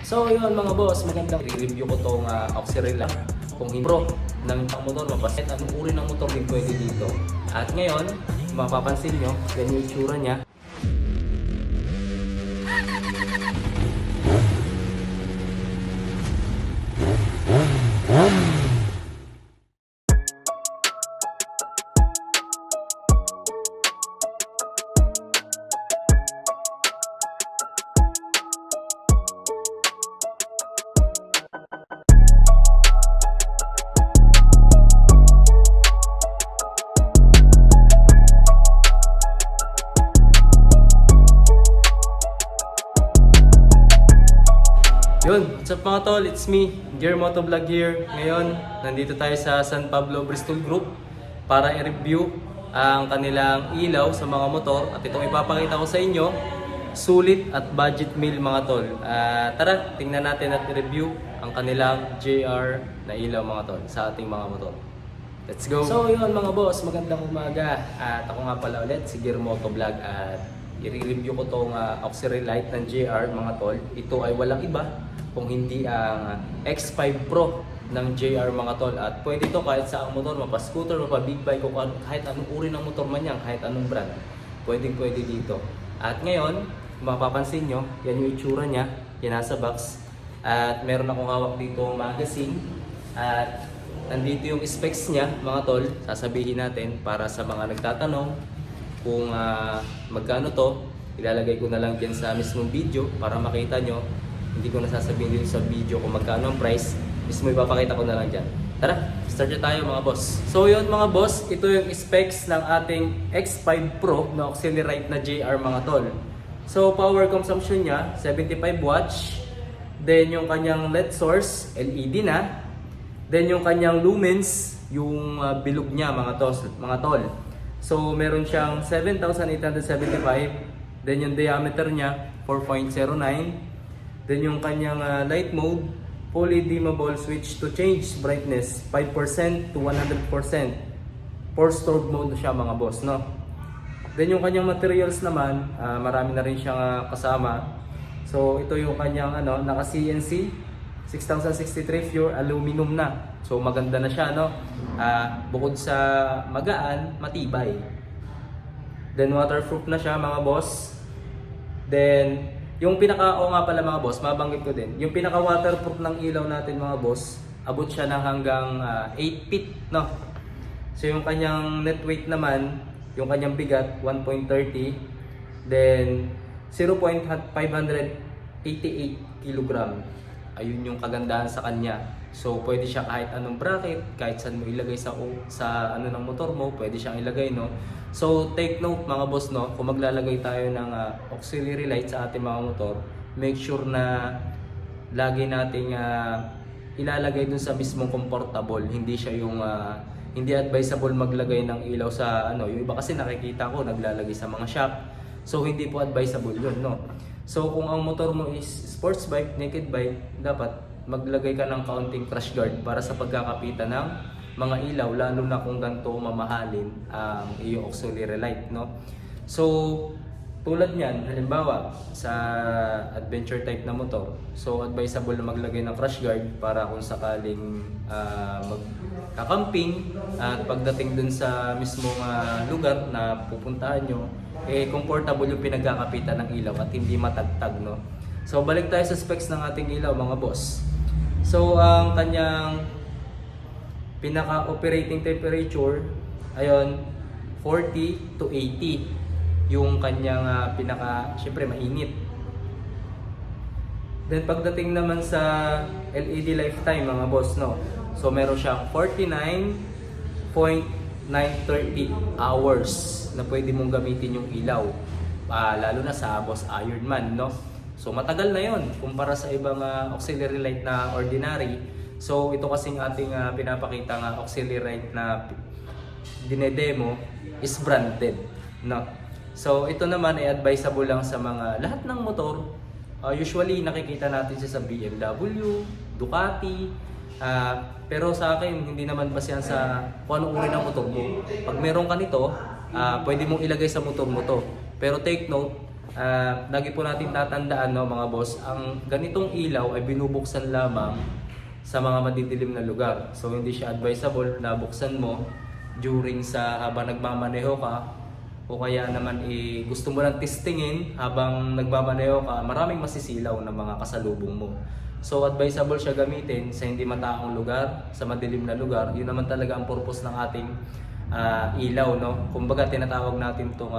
So yun mga boss, magandang i-review ko tong Auxiliary kung pro ng motor, mapasit anong uri ng motor din pwede dito. At ngayon, mapapansin nyo, ganyan yung itsura niya. Yun, what's up mga tol? It's me, Gear Moto Vlog here. Ngayon, nandito tayo sa San Pablo Bristol Group para i-review ang kanilang ilaw sa mga motor. At itong ipapakita ko sa inyo, sulit at budget meal mga tol. Tara, tingnan natin at i-review ang kanilang JR na ilaw mga tol sa ating mga motor. Let's go! So yun mga boss, magandang umaga. At ako nga pala ulit, si Gear Moto Vlog at i-review ko tong auxiliary light ng JR mga tol. Ito ay walang iba kung hindi ang X5 Pro ng JR mga tol. At pwede ito kahit sa motor, mapa-scooter, mapa-big bike, o kahit anong uri ng motor man yan, kahit anong brand. Pwede dito. At ngayon, mapapansin nyo, yan yung itsura niya, yan nasa box. At meron akong hawak dito magazine. At nandito yung specs niya mga tol, sasabihin natin para sa mga nagtatanong kung magkano to. Ilalagay ko na lang dyan sa mismong video para makita nyo. Hindi ko nasasabihin din sa video kung magkano ang price. Mismo ipapakita ko na lang dyan. Tara, start na tayo mga boss. So yun mga boss, ito yung specs ng ating X5 Pro na auxiliary na JR mga tol. So power consumption niya, 75 watts. Then yung kanyang LED source, LED na. Then yung kanyang lumens, yung bilog niya mga tol. So meron siyang 7,875. Then yung diameter niya, 4.09. Then yung kanyang light mode, fully dimmable switch to change brightness 5% to 100%. 4-strobe mode siya mga boss, no? Then yung kanyang materials naman, marami na rin siyang kasama. So ito yung kanyang naka CNC 6063 pure aluminum na. So maganda na siya, no? Bukod sa magaan, matibay. Then waterproof na siya mga boss. Then yung nga pala mga boss, mabanggit ko din. Yung pinaka waterproof ng ilaw natin mga boss, abot siya ng hanggang 8 feet, no? So yung kanyang net weight naman, yung kanyang bigat 1.30, then 0.588 kg. Ayun yung kagandahan sa kanya. So pwede siya kahit anong bracket, kahit saan mo ilagay sa ng motor mo, pwede siyang ilagay, no? So take note mga boss, no, kung maglalagay tayo ng auxiliary light sa ating mga motor, make sure na lagi nating ilalagay dun sa mismong comfortable. Hindi siya yung hindi advisable maglagay ng ilaw sa yung iba kasi nakikita ko naglalagay sa mga shop. So hindi po advisable yun, no. So kung ang motor mo is sports bike, naked bike, dapat maglagay ka ng kaunting crash guard para sa pagkakapitan ng mga ilaw, lalo na kung ganito mamahalin ang iyong auxiliary light, no? So tulad niyan, halimbawa sa adventure type na motor, so advisable na maglagay ng crash guard para kung sakaling magkakamping at pagdating dun sa mismong lugar na pupuntahan nyo, comfortable yung pinagkakapitan ng ilaw at hindi matagtag, no? So balik tayo sa specs ng ating ilaw mga boss. So ang kanyang pinaka operating temperature, ayun, 40 to 80 yung kanyang syempre mainit. Then pagdating naman sa LED lifetime mga boss, no, so meron siyang 49.930 hours na pwede mong gamitin yung ilaw, lalo na sa boss Ironman, no. So matagal na yon kumpara sa ibang auxiliary light na ordinary. So ito kasing ating pinapakita nga auxiliary light na dinedemo is branded, no. So ito naman ay advisable lang sa mga lahat ng motor. Usually nakikita natin siya sa BMW, Ducati, pero sa akin hindi naman base yan sa kung anong uri ng motor mo. Pag meron ka nito, pwede mong ilagay sa motor mo to. Pero take note, lagi po natin tatandaan, no, mga boss, ang ganitong ilaw ay binubuksan lamang sa mga madidilim na lugar. So hindi siya advisable na buksan mo during sa habang nagmamaneho ka, o kaya naman gusto mo lang testingin habang nagmamaneho ka, maraming masisilaw na mga kasalubong mo. So advisable siya gamitin sa hindi mataong lugar, sa madilim na lugar. Yun naman talaga ang purpose ng ating ilaw, no? Kumbaga tinatawag natin itong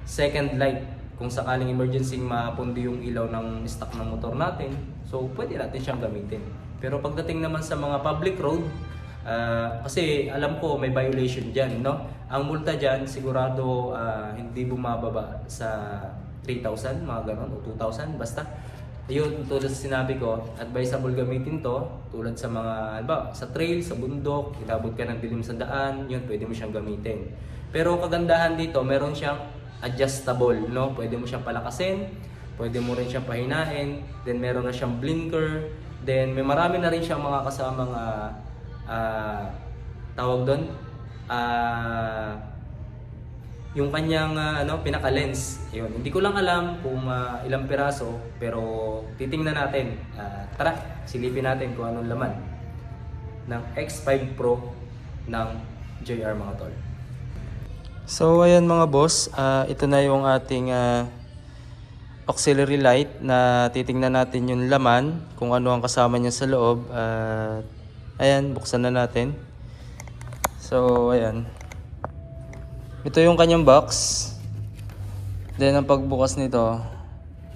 second light. Kung sakaling emergency mapundi yung ilaw ng stock ng motor natin, so pwede natin siyang gamitin. Pero pagdating naman sa mga public road, kasi alam ko may violation dyan, no? Ang multa dyan sigurado hindi bumababa sa 3,000, mga ganon, o 2,000, basta. Yun, tulad sa sinabi ko, advisable gamitin to tulad sa mga, sa trail, sa bundok, inabot ka ng dilim sa daan, yun, pwede mo siyang gamitin. Pero kagandahan dito, meron siyang adjustable, no? Pwede mo siyang palakasin, pwede mo rin siyang pahinain, then meron na siyang blinker, then may marami na rin siyang mga kasamang tawag doon, yung kanyang pinaka-lens. Yun. Hindi ko lang alam kung ilang piraso, pero titingnan natin. Tara, silipin natin kung anong laman ng X5 Pro ng JR, mga tol. So ayan mga boss, ito na yung ating auxiliary light na titingnan natin yung laman, kung ano ang kasama niya sa loob. Ayan, buksan na natin. So ayan, ito yung kanyang box. Then ang pagbukas nito,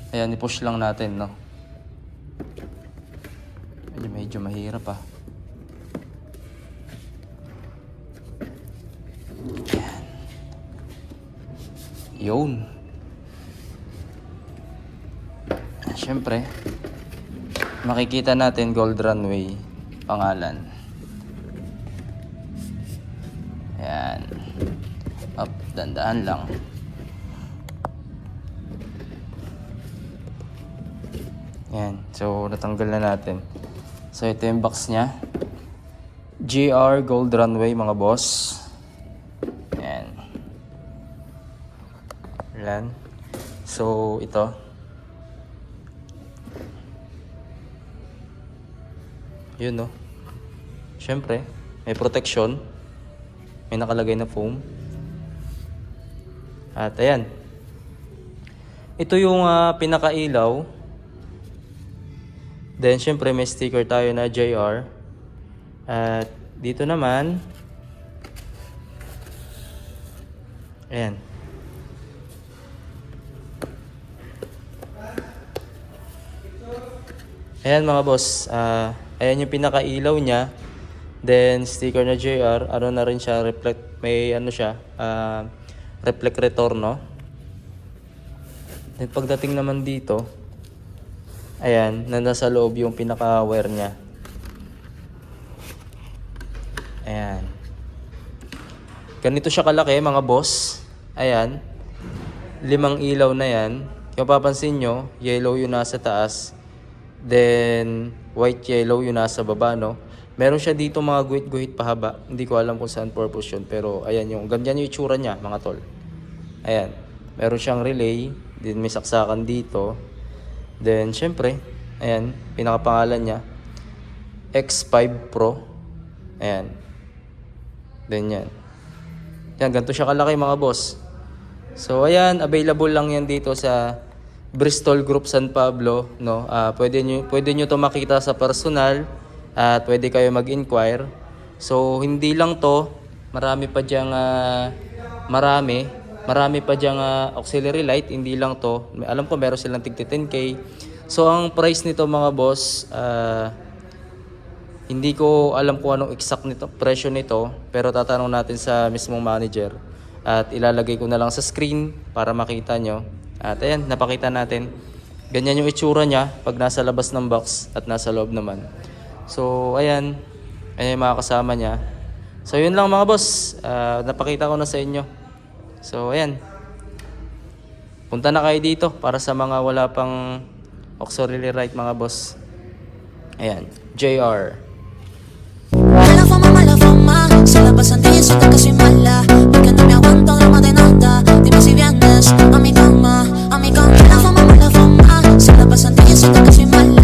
ayan, i-push lang natin, no? Medyo mahirap pa. Ayan. Yun. Siyempre, makikita natin Gold Runway pangalan. Ayan. Up, dandaan lang. Ayan. So, natanggal na natin. So, ito yung box niya. GR Gold Runway, mga boss. Ayan. Ayan. So, ito. Yun, no? Siyempre, may protection. May nakalagay na foam. At ayan. Ito yung pinakailaw. Then, syempre, may sticker tayo na JR. At dito naman, ayan. Ayan mga boss. Ayan yung pinakailaw niya. Then, sticker na JR. Ano na rin siya, reflect. May ano siya, reflect retorno. Then pagdating naman dito, ayan, nasa loob yung pinaka-wire niya. Ayan. Ganito siya kalaki mga boss. Ayan. 5 ilaw na yan. Kung papansin nyo, yellow yung nasa taas. Then, white yellow yung nasa baba, no? Meron siya dito mga guhit-guhit pahaba. Hindi ko alam kung saan purpose yun. Pero ayan yung, ganyan yung itsura niya mga tol. Ayan. Meron siyang relay. Then may saksakan dito. Then syempre, ayan, pinakapangalan niya. X5 Pro. Ayan. Then yan. Yan, ganito siya kalaki mga boss. So ayan, available lang yan dito sa Bristol Group San Pablo, no? Pwede nyo to makita sa personal. At pwede kayo mag-inquire. So hindi lang to, marami pa diyang marami pa diyang auxiliary light. Hindi lang to, alam ko meron silang tig 10K. So ang price nito mga boss, hindi ko alam kung anong exact nito, presyo nito, pero tatanong natin sa mismong manager at ilalagay ko na lang sa screen para makita nyo. At ayan, napakita natin. Ganyan yung itsura niya pag nasa labas ng box at nasa loob naman. So, ayan. Ayan yung mga kasama niya. So, yun lang mga boss. Napakita ko na sa inyo. So, ayan. Punta na kayo dito para sa mga wala pang auxiliary light mga boss. Ayan. JR. Mala fama, se la pasan de eso hasta casi mala. Porque no me aguanto drama de nada. Dime si vienes a mi cama, Sa labas ang tingin sa taga si Mala